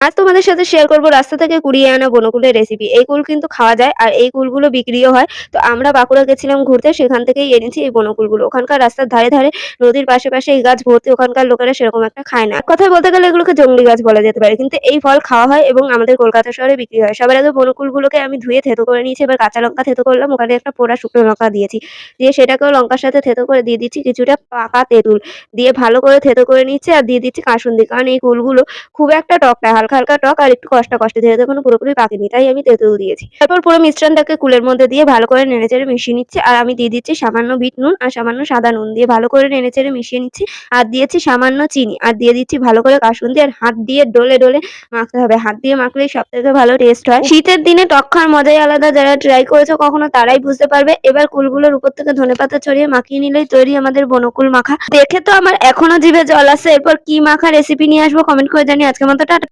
আজ তোমাদের সাথে শেয়ার করব রাস্তা থেকে কুড়িয়ে আনা বনকুলের রেসিপি। এই কুল কিন্তু খাওয়া যায় আর এই কুলগুলো বিক্রিও হয়। তো আমরা বাঁকুড়া গেছিলাম ঘুরতে, সেখান থেকেই এনেছি এই বনকুলগুলো। ওখানকার রাস্তার ধারে, ধারে নদীর পাশে এই গাছ ভর্তি। ওখানকার লোকেরা সেরকম একটা খায় না। এক কথায় বলতে গেলে এগুলোকে জংলি গাছ বলা যেতে পারে। কিন্তু এই ফল খাওয়া হয় এবং আমাদের কলকাতা শহরে বিক্রি হয়। সবার আগে বনকুলগুলোকে আমি ধুয়ে থেঁতো করে নিয়েছি। এবার কাঁচা লঙ্কা থেঁতো করলাম। ওখানে একটা পোড়া শুকনো লঙ্কা দিয়েছি। দিয়ে সেটাকেও লঙ্কার সাথে থেঁতো করে দিয়ে দিচ্ছি কিছুটা পাকা তেঁতুল। দিয়ে ভালো করে থেঁতো করে নিচ্ছি আর দিয়ে দিচ্ছি কাসুন্দি। কারণ এই কুলগুলো খুব একটা টক না, হালকা, হালকা টক আর একটু কষ্টা, কষ্টা যেহেতু এখনো পুরোপুরি পাকেনি তাই আমি তেঁতুল দিয়েছি। তারপর পুরো মিশ্রণটাকে কুলের মধ্যে দিয়ে ভালো করে নেড়েচেড়ে মিশিয়ে নিচ্ছি আর আমি দিয়ে দিচ্ছি সামান্য বিট নুন আর সামান্য সাদা নুন দিয়ে ভালো করে নেড়েচেড়ে মিশিয়ে নিচ্ছি। আর দিয়েছি সামান্য চিনি আর দিয়ে দিচ্ছি ভালো করে কাসুন্দি আর হাত দিয়ে ডলে, ডলে মাখতে হবে। হাত দিয়ে মাখলেই সবথেকে ভালো টেস্ট হয়। শীতের দিনে টক খাওয়ার মজাই আলাদা। যারা ট্রাই করেছো কখনো তারাই বুঝতে পারবে। এবার কুলগুলোর উপর থেকে ধনেপাতা ছড়িয়ে মাখিয়ে নিলেই তৈরি আমাদের বনকুল মাখা। দেখে তো আমার এখনো জিভে জল আসছে। এরপর কি মাখা রেসিপি নিয়ে আসবো কমেন্ট করে জানিয়ে আজকের মতো টাটা।